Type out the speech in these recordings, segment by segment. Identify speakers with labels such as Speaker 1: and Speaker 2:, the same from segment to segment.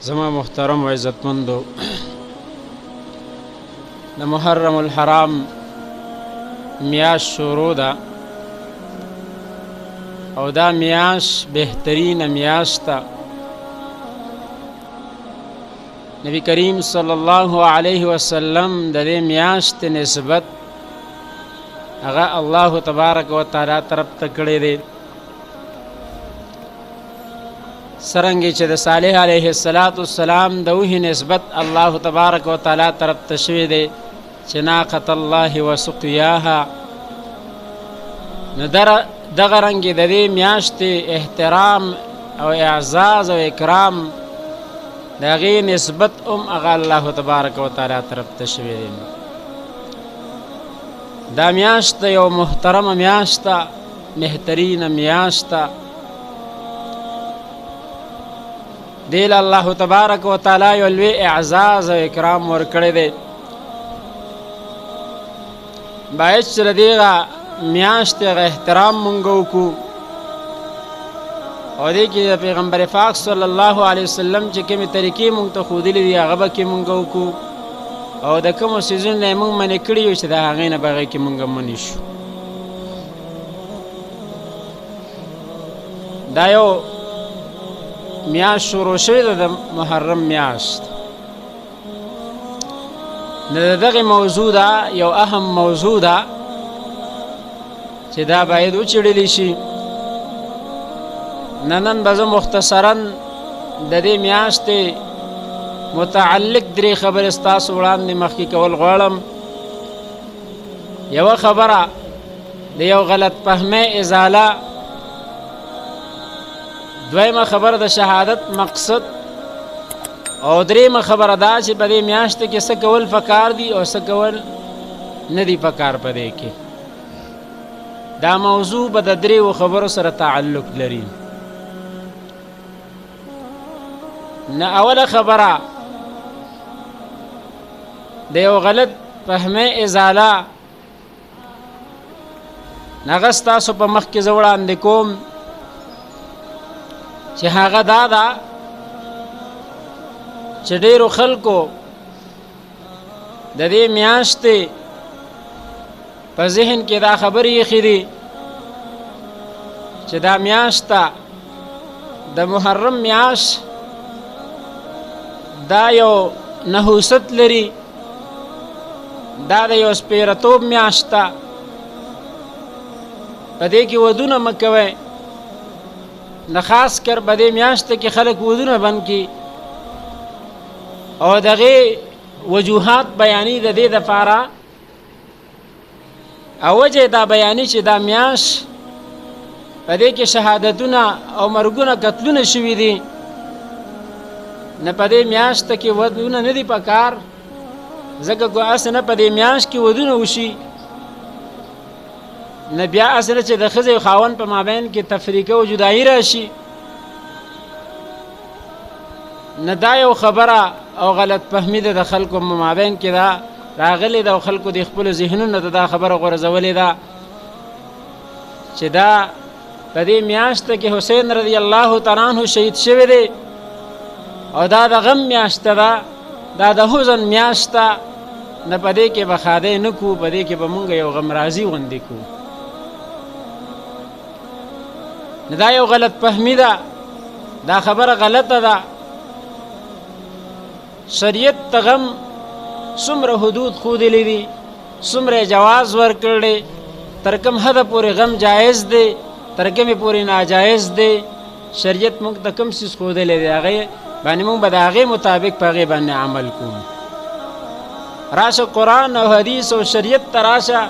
Speaker 1: زما محترم و عزتمندو د محرم الحرام میاش شروع ده او دا میاش بهترین میاش ده. نبی کریم صلی الله علیه وسلم د دې میاشت نسبت هغه الله تبارک و تعالی طرف ته کړی دی، سرنګې چې د صالح علیه السلام د وحی نسبت الله تبارک و تعالی طرف ته شوی دی چې ناقة الله و سقیاها. نو دغه رنګې د دې میاشتې احترام او اعزاز او اکرام د هغې نسبت هغه الله تبارک و تعالی طرف ته شوی دی. دا میاشت یو محترمه میاشت ده، بهترینه میاشت ده. دې له الله تبارک و تعالی یو لوی اعزاز او اکرام ورکړی دی. باید چې د دغه میاشتې هغه احترام مونږ وکړو او دې کې د پیغمبر پاک صلی الله علیه وسلم چې کومې طریقې مونږ ته ښودلې دي هغه به کې مونږ وکړو او د کومو څیزونو نه یې مونږ منې کړي یو چې د هغې نه به هغې کې مونږ منې شو. دا یو میاشت شروع شوې ده د محرم میاشت. نو د دغې موضوع ده یو اهم موضوع ده چې دا باید وڅېړلی شي. نن به زه مختصراً د دې میاشتې متعلق درې خبرې ستاسو وړاندې مخکې کول غواړم. یوه خبره د یو غلط فهمۍ ازاله، دویمه خبره د شهادت مقصد، او دریمه خبره دا چې په دې میاشت کې څه کول پکار دي او څه کول نه دي پکار. په دې کې دا موضوع به د دریو خبرو سره تعلق لري. نه اوله خبره د یو غلط فهمۍ ازاله، هغه ستاسو په مخ کې زه وړاندې کوم چې هغه دا ده چې ډېرو خلکو د دې میاشتې په ذهن کې دا خبرې ایښې دي چې دا میاشت د محرم میاشت دا یو نحوست لري، دا د یو سپېرهتوب میاشت ده، په دې کې ودونه مه کوئ. نه خاص کر په دې میاشت کې خلک ودونه بند کړي او د هغې وجوهات بیاني د دې دپاره او وجه دا بیاني چې دا میاشت په دې کې شهادتونه او مرګونه قتلونه شوي دي. نه په دې میاشت کې ودونه نه دي پکار، ځکه که هسې نه په دې میاشت کې ودونه وشي نه بیا هسې نه چې د ښځې او خاوند په مابین کې تفریقه او جدایي راشي. نه دا یو خبره او غلط فهمي ده د خلکو په مابین کې دا راغلې ده او خلکو د خپلو ذهنونو ته دا خبره غورځولې ده چې دا په دې میاشت کې حسین رضی الله تعالی عنه شهید شوی دی او دا د غم میاشت ده، دا د حزن میاشت ده. نه په دې کې به ښادۍ نه کوو، په دې کې به مونږ یو غمرازي غوندې کوو. نه دا یو غلط فهمي ده، دا خبره غلطه ده. شریعت ته غم څومره حدود ښودلي دي، څومره جواز ورکړی، تر کوم حده پورې غم جایز دی، تر کومې پورې ناجایز دی. شریعت موږ ته کوم څیز ښودلی دی هغې باندې موږ به د هغې مطابق په هغې باندې عمل کوو. راشه قرآن او حدیث او شریعت ته راشه،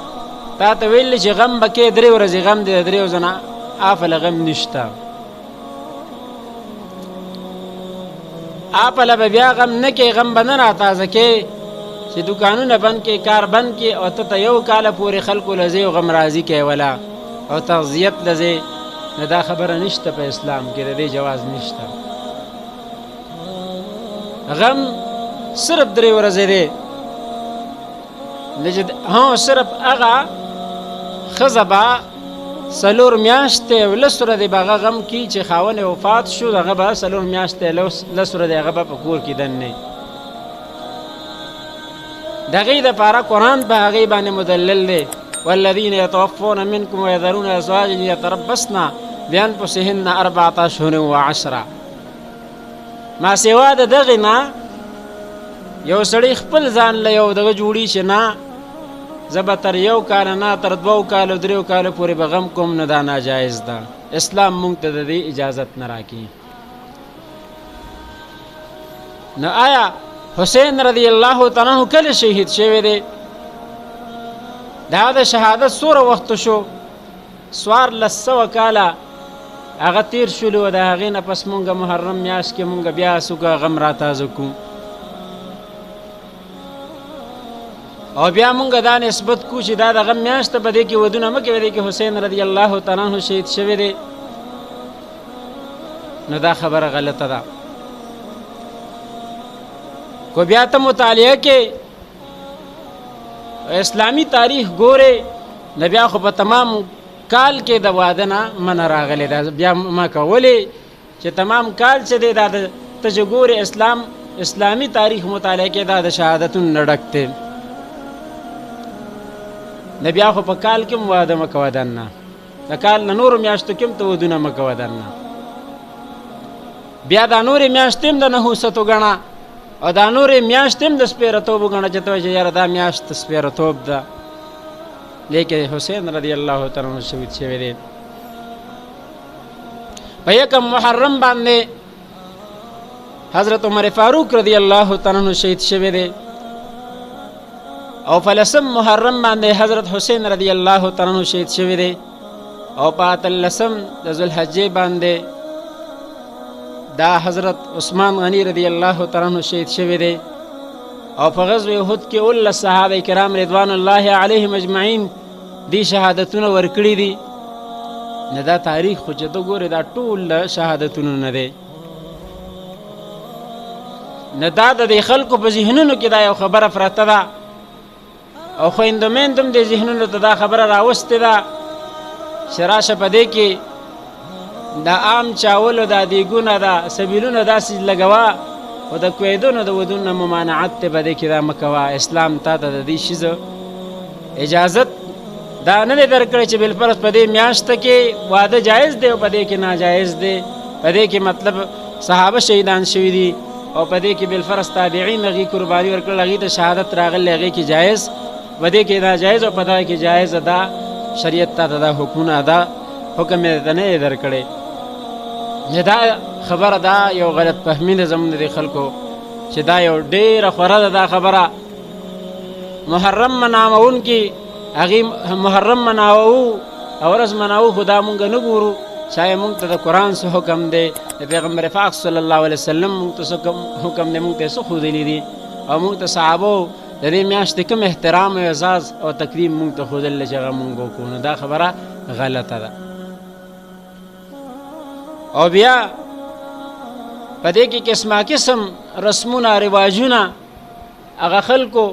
Speaker 1: تا ته ویل چې غم به کې 3 ورځې غم دی، د 3 ورځو نه افله غم نشته. افله به بیا غم نه کې، غم به نه راتازه کې چې دوکانونه بند کې، کار بند کې او ته ته یو کاله پورې خلکو له ځې او غم راضي کوې ولا او تغذیت له ځې. نه دا خبره نشته په اسلام کې، د دې جواز نشته. غم صرف 3 ورځې دی. صرف هغه ښځه به څلور میاشتې او لس ورځې به هغه غم کي چې خاوند وفات شو، هغه به څلور میاشتې لس ورځې هغه به په کور کې دننه د هغې دپاره قرآن په هغې باندې مدلل دی. والذین یتوفون منکم ویذرون ازواجا یتربصن بانفسهن 14 اشهر و10. ما سوا د دغې نه یو سړی خپل ځان له یو دغه جوړي چې نه زه به تر 1 کال نه تر 2 کالو 3 کالو پورې به غم کوم، نه دا ناجایز ده. اسلام موږ ته د دې اجازت نه راکوي. نو آیا حسین رضی الله تعالی عنہ کله شهید شوی دی؟ دا د شهادت څومره وخت شو؟ 1400 کاله هغه تیر شولو. د هغې نه پس مونږ محرم میاشت کې مونږ بیا څوکه غم را تازه کوو او بیا مونږ دا نسبت کو چې دا د غم میاشت ته په دې کې ودونه مه کوئ، په دې کې حسین رضی الله تعالی عنہ شهید شوی دی. نو دا خبره غلطه ده. کو بیا ته مطالعه کې اسلامی تاریخ ګورې، نو بیا خو په تمام کال کې د واده نه منع راغلی ده. بیا ما کولی چې تمام کال چې دی دا ته چې ګورې اسلامي تاریخ مطالعه کې دا د شهادتونو نه ډک دی. نو بیا خو په کال کې هم واده مه کوه دننه، د کال نه نورو میاشتو کې هم ته ودونه مه کوه دننه. بیا دا نورې میاشتې هم د نحوستو ګڼه او دا نورې میاشتې هم د سپېرهتوب وګڼه چې ته وایې چې یاره دا میاشت د سپېرهتوب ده. لیکن حسین رضی الله تعالی عنہ شهید شوی دی. په 1 محرم باندې حضرت عمر فاروق رضی الله تعالی عنہ شهید شوی دی او په 10 محرم باندې حضرت حسین رضی الله تعالی عنہ شهید شوی دی او په 13 د ذوالحجې باندې دا حضرت عثمان غنی رضی الله تعالی عنہ شهید شوی دی او په غزوه احد کې 19 صحابه کرام رضوان الله علیهم اجمعین دی شهادتونه ورکړي دي. نه دا تاریخ خو چې ته ګورې دا ټول شهادتونه نه دی، نه دا د دې خلکو په ذهنونو کې دا یو خبره پرته ده او خویندو میندو هم دې ذهنونو ته دا خبره راوستې ده چې راشه په دې کې دا عام چاولو دا دیګونه دا سبیلونه داسې لګوه او د کویدونو د ودونو ممانعت ته په دې کې دا مه کوه. اسلام تا ته د دې شیزو اجازت دا نه دی درکړی چې بالفرض په دې میاشته کې واده جایز دی او په دې کې ناجایز دی. په دې کې مطلب صحابه شهیدان شوي دي او په دې کې بالفرض تابعین هغې قرباني ورکړل، هغې ته شهادت راغلی، هغې کې جایز، په دې کې ناجایز او په دغه کې جایز ده. شریعت تا ته دا حکمونه ده، حکم یې ته نه یې درکړی. دا خبره دا یو غلط فهمي ده زموږ د خلکو چې دا یو ډېره خوره ده دا خبره. محرم مناوونکي هغې محرم مناوو او ورځ مناوو خو دا مونږ نه ګورو، شاید مونږ ته د قرآن څه حکم دی، د پیغمبر پاک صلی الله علیه وسلم مونږ ته څه حکم دی، مونږ ته څه ښودلی دي او مونږ ته صحابو د دې میاشتې کوم احترام او اعزاز او تکریم مونږ ته ښودلی چې هغه مونږ وکړو. نو دا خبره غلطه ده. او بیا په دې کې قسمه قسم رسمونه رواجونه هغه خلکو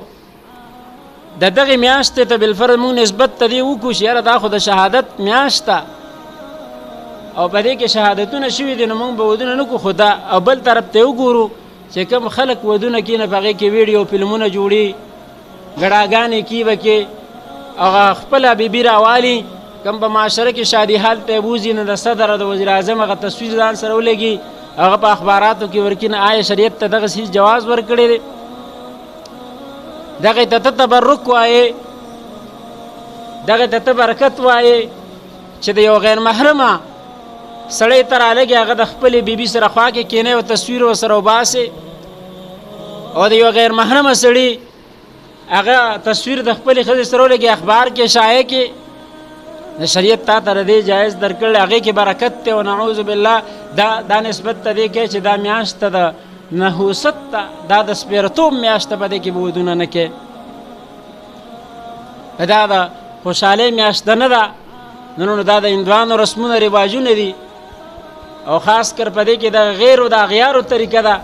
Speaker 1: د دغې میاشتې ته بالفرض مونږ نسبت ته دې وکړو چې یاره دا خو د شهادت میاشت ده او په دې کې شهادتونه شوي دي، نو مونږ به ودونه نه کړو. خو دا او بل طرف ته وګورو چې کوم خلک ودونه کوي نو په هغې کې ویډیو فلمونه جوړي، ګډاګانې کوي به کې هغه خپله بیبي راوالي، کوم په معاشره کې شادي حال ته بوځي نو د صدر او د وزیر اعظم هغه تصویر ځان سره ولګي، هغه په اخباراتو کې ورکړي. نه آیا شریعت ته دغه څیز جواز ورکړی دی؟ دغې ته تبرک وایې، دغې ته برکت وایې چې د یو غیر محرمه سړی ته رالګي، هغه د خپلې بیبي سره خوا کې کینی او تصویر ورسره وباسې او د یو غیر محرمه سړي هغه تصویر د خپلې ښځې سره ولګي، اخبار کې شایع کې. د شریعت تا ته د دې جایز درکړل، هغې کې برکت دی او نعوذ بالله دا نسبت ته دې کوي چې دا میاشت ته د نحوست ته دا د سپېرهتوب میاشت ته په دې کې به ودونه نه کوې. دا د خوشحالۍ میاشت نه ده. نو دا د هندوانو رسمونه رواجونه دي او خاص کر په دې کې د غیرو د اغیارو طریقه ده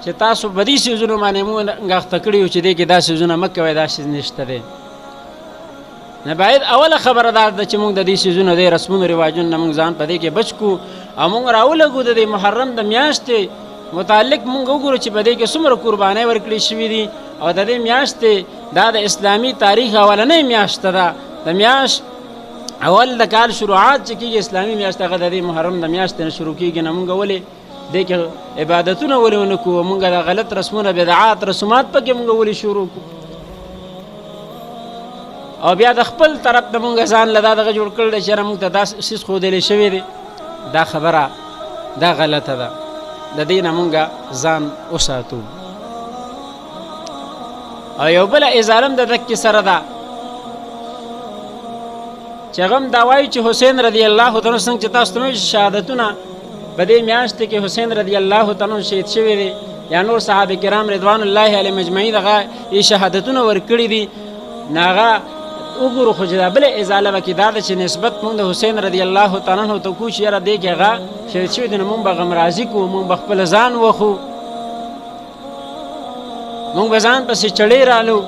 Speaker 1: چې تاسو په دې څیزونو باندې مونږ اخته کړي یو چې دې کې دا څیزونه مه کوئ، دا څیز نشته دی. نه باید اوله خبره دا ده چې موږ د دې څیزونو د رسمونو رواجونو نه موږ ځان په دې کې بچ کړو او موږ راولګو د دې محرم د میاشتې متعلق موږ وګورو چې په دې کې څومره قربانۍ ورکړې شوي دي او د دې میاشتې دا د اسلامي تاریخ اولنۍ میاشت ده د میاشت اول د کال شروعات چې کېږي اسلامي میاشت هغه د دې محرم د میاشتې نه شروع کېږي نه موږ ولې دې کې عبادتونه ولې ونه کړو موږ د غلط رسمونه بدعات رسومات پکې موږ ولې شروع کړو او بیا د خپل طرف د موږ ځان له دغه جوړ کړل چې موږ ته دا څیز ښودلی شوی دی دا خبره دا غلطه ده د دې نه موږ ځان وساتو او یو بله ازاره هم د دکې سره ده چې هغه هم دا وایي چې حسین رضی الله تعالی څنګه چې تاسو ته شهادتونه په دې میاشت کې حسین رضی الله تعالی شهید شوی دی یا نور صحابه کرام رضوان الله علیهم اجمعین دغه یې شهادتونه ورکړي دي نه هغه وګورو خو چې دا بله ازاله به کې دا ده چې نسبت مونږ د حسین رضی الله تعالی عنه ته کوو چې یاره دې کې هغه شهید شوی دی نو مونږ به غمرازي کوو مونږ به خپل ځان وخو مونږ به ځان پسې چړې رالو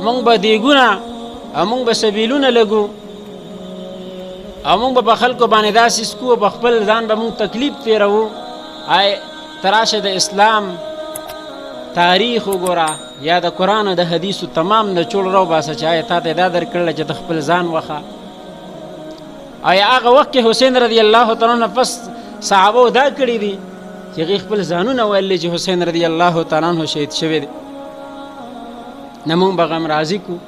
Speaker 1: مونږ به دیګونه او مونږ به سبیلونه لګو او مونږ به په خلکو باندې داسې سکو په خپل ځان به مونږ تکلیف تېروو آی تراشه د اسلام تاریخ وګوره یا د قرآن او د حدیثو تمام نه چوړ راوباسه چې آیا تا ته دا درکړله چې د خپل ځان وخه آیا هغه وخت کې حسین رضی الله تعالی عنه پس صحابو دا کړي دي چې هغې خپل ځانونه ویلي چې حسین رضی الله تعالی عنه شهید شوی دی نه مونږ به غم راضي کړو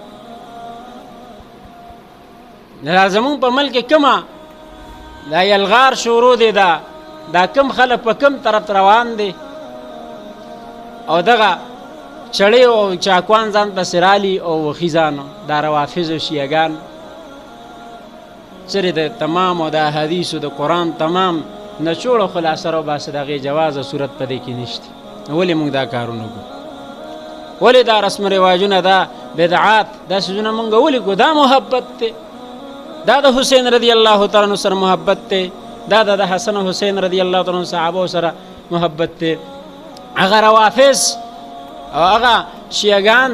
Speaker 1: دا زمونږ په ملک کې کومه دا یلغار شروع دی دا کم خلک په کم طرف روان دی او دغه چړې او چاکوان ځان پسې رالي او وخیزانو دا روافظ او شیعګان چرې د تمام او د حدیثو د قرآن تمام نچوړو خلاصه راوباسه د هغې جواز او صورت په دې کې نشته ولې موږ دا کارونه کوو ولې دا رسم رواجونه دا بدعات دا څیزونه موږ ولې کوو دا محبت دی دا د حسین رضی الله تعالی عنه سره محبت دی دا د حسن او حسین رضی الله تعالی عنه صحابو سره محبت دی هغه روافظ او هغه شیعګان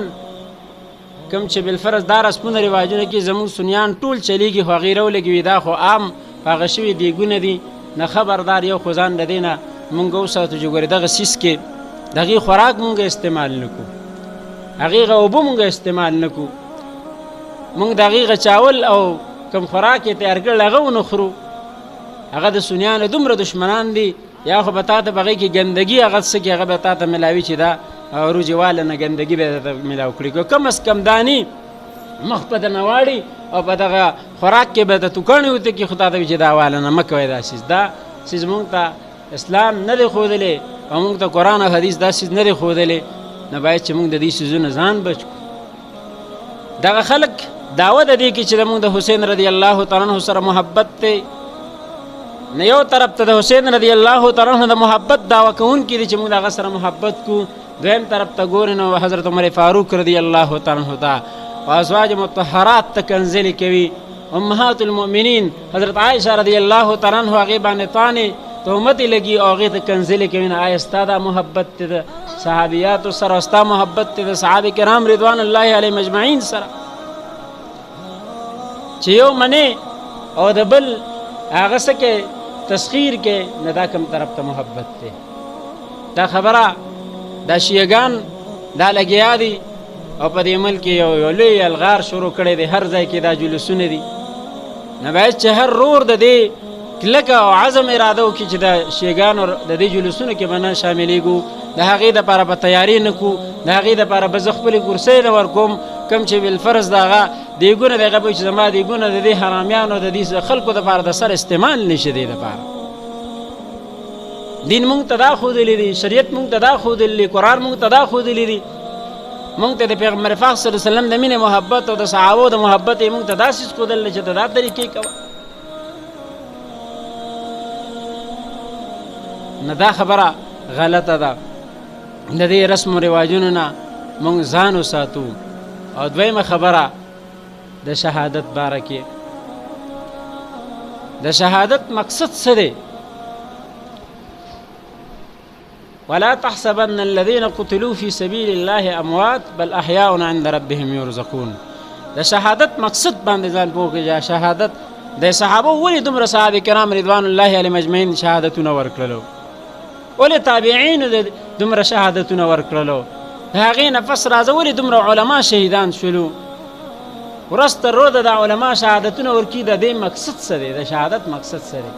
Speaker 1: کوم چې بالفرض دا رسمونه رواجونه کې زموږ سنیان ټول چلیږي خو هغې راولګوي دا خو عام هغه شوي دیګونه دي نه خبردار یو خو ځان د دې نه مونږ وساتو چې ګورې دغه سیس کې د هغې خوراک مونږ استعمال نه کړو هغې اوبه مونږ استعمال نه کړو مونږ د هغې چاول او کوم خوراک یې تیار کړل هغه ونه خورو هغه د سنیانو دومره دشمنان دي یا خو به تا ته په هغې کې ګندګي هغه څه کې هغه به تا ته ملاوي چې دا روجې واله نه ګندګي به درته ملاو کړي کم از کم دانې مخ په درنه واړي او په دغه خوراک کې به د توکڼې وته کې خو تا ته وي چې دا واله نه مه کوئ دا څیز دا څیز مونږ ته اسلام نه دی ښودلی او مونږ ته قرآن او حدیث دا څیز نه دی ښودلی نه باید چې مونږ د دې څیزونه ځان بچ کړو دغه خلک دعوه د دې کې چې مونږ د حسین رضی الله تعالی عنه سره محبت دی نه یو طرف ته د حسین رضی الله تعالی عنه د محبت دعوه کوونکي دي چې مونږ د هغه سره محبت کوو دویم طرف ته ګورې نو حضرت عمر فاروق رضی الله تعالی عنه ته او ازواج مطهرات ته کنځلې کوي امهات المؤمنین حضرت عایشه رضی الله تعالی عنها هغې باندې طعنې تهمت یې لګي او هغې ته کنځلې کوي نو آیا ستا دا محبت دی د صحابیاتو سره او ستا محبت دی د صحابه کرام رضوان الله علیهم اجمعین سره چې یو منې او د بل هغه څه کې تسخیر کې نه دا کوم طرف ته محبت دی دا خبره دا شیعګان دا لګیا دي او په دې ملک یو لوی الغار شروع کړی دی هر ځای کې دا جلوسونه دي نه باید چې هر رور د دې کلکه او عزم اراده وکړي چې د شیعګانو د دې جلوسونو کې به نه شاملېږو د هغې دپاره به تیاري نه کړو د هغې دپاره به زه خپلې کرسۍ نه ورکوم کوم چې بالفرض د هغه دیګونه دی هغه به چې زما دیګونه د دې حرامیانو د دې خلکو دپاره د سر استعمال نه شي دې دپاره دین مونږ ته دا ښودلی دی شریعت مونږ ته دا ښودلی دی قرآن مونږ ته دا ښودلی دی مونږ ته د پیغمبر پاک صلی الله علیه وسلم د مینې محبت او د صحابو د محبت یې مونږ ته داسې ښودلی چې ته دا طریقې کوه نه دا خبره غلطه ده د دې رسم و رواجونو نه مونږ ځان وساتو او دویمه خبره د شهادت باره کې د شهادت مقصد څه دی ولا تحسبن الذين قتلوا في سبيل الله اموات بل احياء عند ربهم يرزقون د شهادت مقصد باندې ځان پوه کړه. شهادت د صحابه ولې دومره صحابه کرام رضوان الله علیهم اجمعین شهادتونه ورکړلو، ولې تابعین دومره شهادتونه ورکړلو، د هغې نه پس راځه ولې دومره علما شهیدان شولو. ورسته روده د علما شهادتونه ورکړي، د دې مقصد څه دی؟ د شهادت مقصد څه دی؟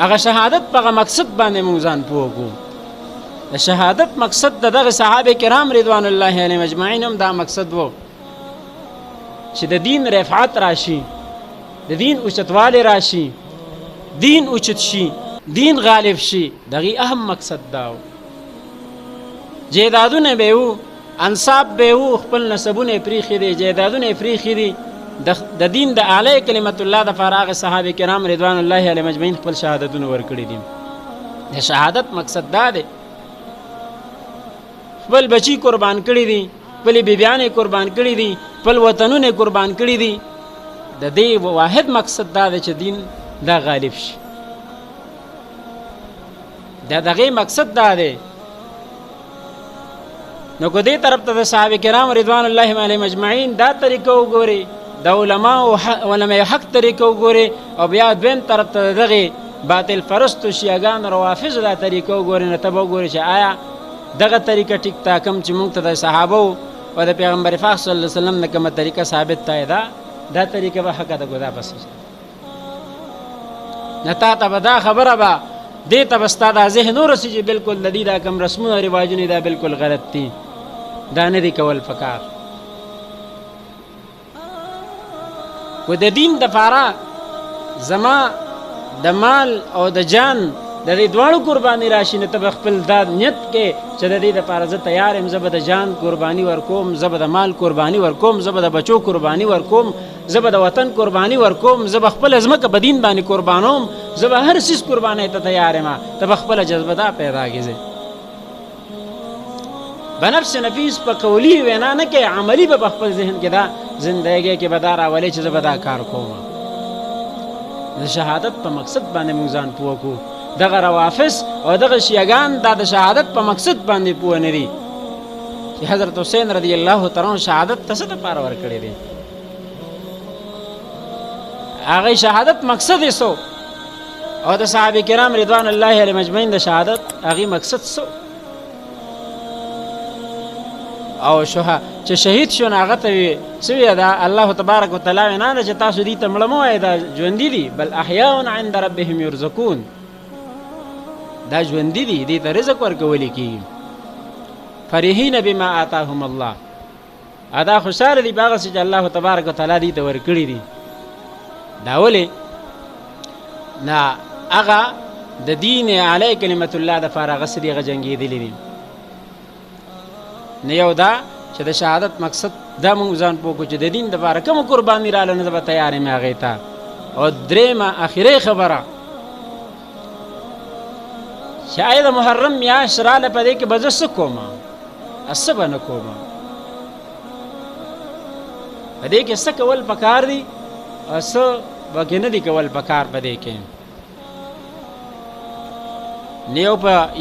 Speaker 1: هغه شهادت په هغه مقصد باندې موږ ځان پوه کړو. د شهادت مقصد د دغه صحابه کرام رضوان الله علیهم اجمعین هم دا مقصد و چې د دین رفعت راشي، د دین اوچتوالی راشي، دین اوچت شي، دین غالب شي. دغه اهم مقصد دا و. جیدادونه به وو، انصاب به وو، خپل نسبونه پریښي دي، جیدادونه پریښي دي. د دین د اعلی کلمت الله د فراغ صحابه کرام رضوان الله علیهم اجمعین خپل شهادتونه ورکړي دي. د شهادت مقصد دا دی، خپل بچی قربان کړي دي، خپل بیبیانې قربان کړي دي، خپل وطنونه قربان کړي دي. د دې واحد مقصد دا دی چې دین دا غالب شي. دغه مقصد دا دی. نو کو دې طرف ته د صحابه کرام رضوان الله علیهم اجمعین دا طریقه وګوري، د علماء حق طریقه وګوري، او بیا دویم طرف ته دغه باطل پرستو شیعاګان روافض دا طریقه وګوري، نو ته به وګوري چې آیا دغه طریقه ټیک تا کم چې موږ ته د صحابه او د پیغمبر پاک صلی الله علیه وسلم نه کومه طریقه ثابت ته دا طریقه به حق ده ګدا پس نه تا ته به دا خبره به دې ته به ستا دا ذهن ورسي چې بالکل د دې دا کوم رسمونه او رواجونه دا بالکل غلط دي، دا نه دي کول پکار. و د دین دپاره زما د مال او د جان د دې دواړو قرباني راشي، نه ته به خپل دا نیت کې چې د دې دپاره زه تیار یم، زه به د جان قرباني ورکوم، زه به د مال قرباني ورکوم، زه به د بچو قرباني ورکوم، زه به د وطن قرباني ورکوم، زه به خپله ځمکه په دین باندې قربانوم، زه به هر څیز قربانۍ ته تیار یم. ته به خپله جذبه دا پیدا کړې. بنفس نفیس په قولي وینا نه کې، عملي به په خپل ذهن کې دا زندګۍ کې به دا راولې چې زه به دا کار کوم. د شهادت په مقصد باندې موږ ځان پوه کړو. دغه روافض او دغه شیعاګان دا د شهادت په مقصد باندې پوه نه دي چې حضرت حسین رضی الله تعالی عنہ شهادت ته څه دپاره ورکړی دی. هغه شهادت مقصد یې څه او د صحابه کرام رضوان الله علیهم اجمعین د شهادت هغې مقصد څه او چې شهید شو نو هغه ته څه ویه دا الله تبارک وتعالی وینا ده چې تاسو دې ته مړه مه وایئ، دا ژوندي دي، بل احیاء عند ربهم یرزقون. دا ژوندي دي، دې ته رزق ورکولی کېږي. فرحین بما آتاهم الله، دا خوشحاله دي په هغه څه چې الله تبارک وتعالی دې ته ورکړي دي. دا ولې نه هغه د دین علی کلمت الله دپاره هغه څه دي هغه جنګېدلي دي. نه یو دا چې د شهادت مقصد دا موږ ځان پوه کړو چې د دین دپاره کومه قرباني راله نه زه به تیار یم هغې ته. او درېیمه اخري خبره چې آیا د محرم میاشت راله په دې کې به زه څه کوم؟ څه به نه کوم. په دې کې څه کول پکار دي او څه به کې نه دي کول پکار. په دې کې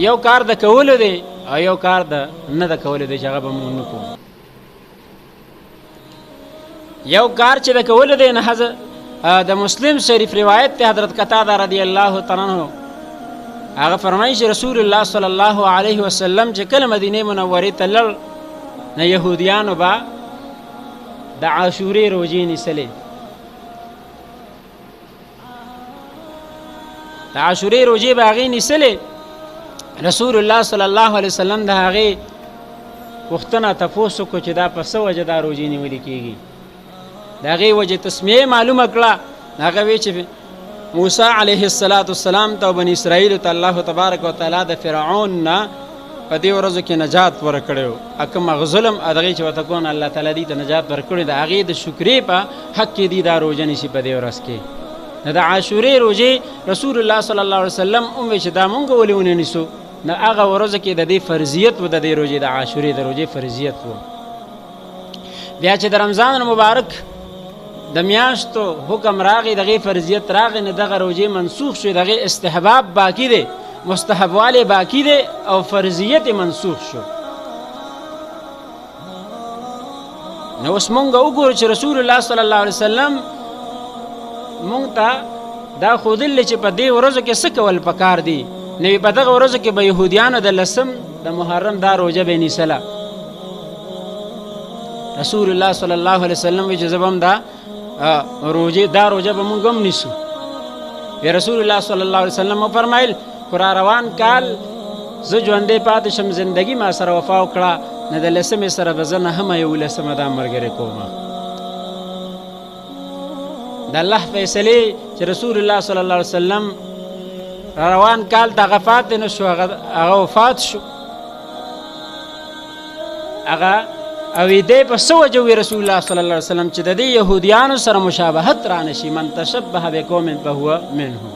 Speaker 1: یو کار د کولو دی او یو کار د نه د کولو دی چې هغه به مونږ نه کوو. یو کار چې د کولو دی نه د مسلم شریف روایت ته حضرت قتاده رضی الله تعالی عنہ هغه فرمایي چې رسول الله صلی الله علیه وسلم چې کله مدینه منورې ته لړ نه یهودیانو به د عاشورې روژې نیسلې. د عاشورې روژې به هغې نیسلې. رسول الله صلی الله علیه وسلم د هغې پوښتنه تپوس وکړو چې دا په څه وجه دا روژې نیولې کېږي. د هغې وجه تسمیه معلومه کړه. هغه وی چې موسی علیه السلام ته او بني اسرائیلو ته الله تبارک وتعالی د فرعون نه په دې ورځو کې نجات ورکړی و. کوم ظلم دغې چې ورته کونه الله تعالی دې ته نجات ورکړی د هغې د شکرې په حق کې دي دا روژه نیسي په دې ورځ کې. د عاشورې روژې رسول الله صلی الله علیه وسلم وویل چې دا مونږ ولې ونه نیسو؟ نو هغه ورځو کې د دې فرضیت و، د دې روژې د عاشورې د روژې فرضیت و. بیا چې د رمضان مبارک د میاشتو حکم راغی، دغې فرضیت راغی، نه دغه روژې منسوخ شو. دغې استحباب باقی دی، مستحبوالی باقی دی او فرضیت منسوخ شو. نو اوس مونږ وګورو چې رسول الله صلی الله علیه وسلم مونږ ته دا ښودلي چې په دې ورځو کې څه کول پکار دي. نو په دغه ورځو کې به یهودیانو د 10 د محرم دا روژه به نیسله. رسول الله صلی الله علیه وسلم وی چې زه به هم دا روژه به مونږ هم نیسو. رسول الله صلی الله علیه وسلم وفرمایل خو را روان کال زه ژوندی پاتې شم، زندګي ما سره وفا وکړه، نه د 10 سره به زه 9 یا 11 دا ملګری کومه. د الله فیصلې چې رسول الله صلی الله علیه وسلم را روان کال ته هغه پاتې نه شو، هغه وفات شو. هغه اویدې په څه وجه وی رسول الله صلی الله علیه وسلم چې د دې یهودیانو سره مشابهت را نشي. من تشبه بقوم فهو منهم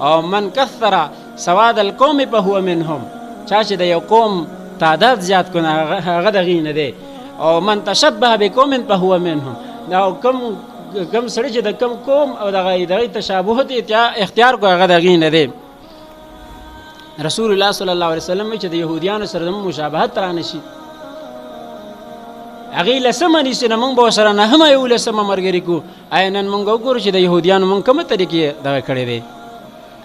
Speaker 1: او من کثر سواد القوم فهو منهم. چا چې د یو قوم تعداد زیات کړي هغه د هغې نه دی. او من تشبه بقوم فهو منهم، دا کم سړی چې د کم قوم او د هغې تشابهت اختیار کړو هغه د هغې نه دی. رسول الله صلی الله علیه وسلم چې د یهودیانو سره زموږ مشابهت را نشي، هغې 10 نیسي، نه مونږ به ورسره 9 یا 11 ملګري کړو. آیا نن مونږ وګورو چې د یهودیانو مونږ کومه طریقې دغه کړی دی؟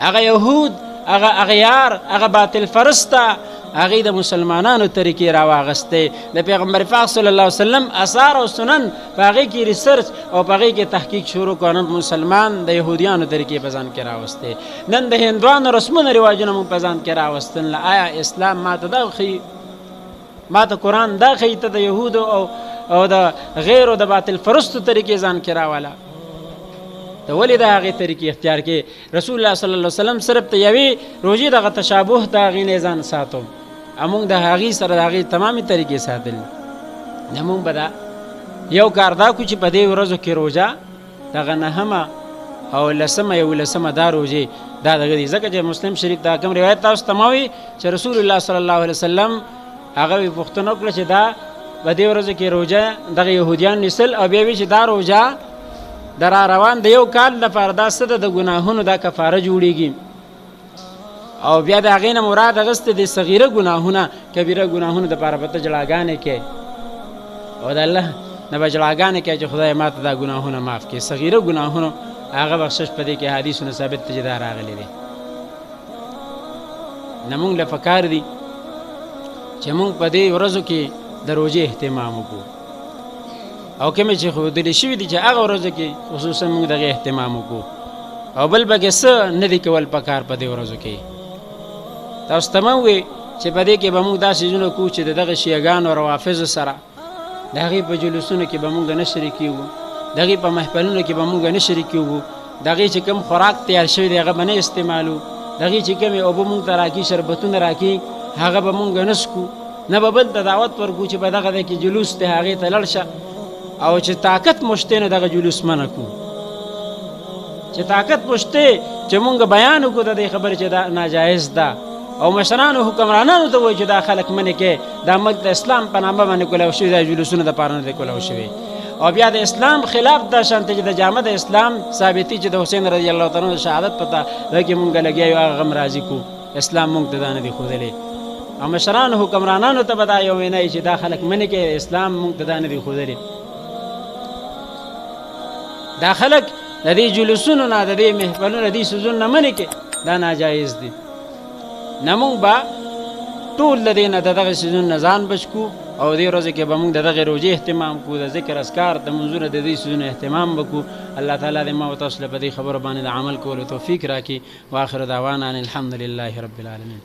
Speaker 1: هغه یهود، هغه اغیار، هغه باطل فرسته، هغې د مسلمانانو طریقې راواغستې. د پیغمبر پاک صلی الله علیه وسلم اثار او سنن په هغې کې ریسرچ او په هغې کې تحقیق شروع کړو. نن مسلمان د یهودیانو طریقې په ځان کې راوستې، نن د هندوانو رسمونه رواجونه مونږ په ځان کې راوستل. آیا اسلام ماته دا ښیي؟ ماته قرآن دا ښیي ته د یهودو او د غیرو د باطل فرستو طریقې ځان کې راواله؟ ته ولې د هغې طریقې اختیار کې؟ رسول الله صلی الله علیه وسلم صرف ته یوې روژې دغه تشابه د هغې نه ځان ساتو، موږ د هغې سره د هغې تمامې طریقې ساتلې. نه موږ به دا یو کار دا کړو چې په دې ورځو کې روژه دغه 9 او 10 یا 11 دا روژې دا دغه دي. ځکه چې مسلم شریف دا کوم روایت تاسو ته ما وي چې رسول الله صلی الله علیه وسلم هغه پوښتنه وکړه چې دا په دې ورځو کې روژه دغه یهودیان نیسل، او بیا وی چې دا روژه د را روان د یو کال لپاره دا څه ده د ګناهونو دا کفاره جوړیږي. او بیا د هغې نه مراد اخیستې د صغیره ګناهونه، کبیره ګناهونو دپاره به ته جړاګانې کوې او د الله نه به جړاګانې کوې چې خدای ما ته دا ګناهونه معاف کړي. صغیره ګناهونو هغه بخشش په دې کې حدیثونه ثابت ته چې دا راغلی دی. نه موږ له پکار دي چې موږ په دې ورځو کې د روژې اهتمام وکړو، او کومې چې ښودلې شوي دي چې هغه ورځو کې خصوصا موږ دغه اهتمام وکړو. او بل به کې څه نه دي کول پکار په دې ورځو کې. تاسو ته مې وویل چې په دې کې به موږ دا څیزونه کوو چې د دغه شیعګانو روافظو سره د هغې په جلوسونو کې به موږ نه شریکېږو، د هغې په محفلونو کې به موږ نه شریکېږو، د هغې چې کوم خوراک تیار شوی دی هغه به نه استعمالو، د هغې چې کومې اوبه موږ ته راکړي، شربتونه راکړي، هغه به موږ نه څکو، نه به بل ته دعوت ورکړو چې په دغه ځای کې جلوس دی هغې ته لاړ شه. او چې طاقت مشته نو دغه جلوس منع کړو، چې طاقت مشته چې مونږ بیان وکړو د دې خبرې چې دا ناجایز ده، او مشرانو حکمرانانو ته وایي چې دا خلک منې کې دا ملک د اسلام په نامه باندې کولاو شوي، دا جلوسونه دپاره نه دی کولاو شوي. او بیا د اسلام خلاف دا شانته چې د جامه د اسلام ثابتي چې د حسین رضی الله تعالی عنه شهادت پته ده کې مونږ لګیا یو هغه هم راضي کړو. اسلام مونږ ته دا نه دی ښودلی، او مشرانو حکمرانانو ته به دا یو وینی چې دا خلک منې کې اسلام مونږ ته دا نه دی ښودلی. دا خلک د دې جلوسونو نه، د دې محفلونو، د دې څیزونو نه منې کې دا ناجایز دي. نه مونږ به ټول د دې نه د دغه څیزونو نه ځان بچ کړو، او دې ورځو کې به مونږ د دغې روژې اهتمام کړو، د ذکر اذکار د منځونو د دې څیزونو اهتمام وکړو. الله تعالی دې ما او تاسو له په دې خبرو باندې د عمل کولو توفیق راکړي. واخر دعوانا ان الحمد لله رب العالمین.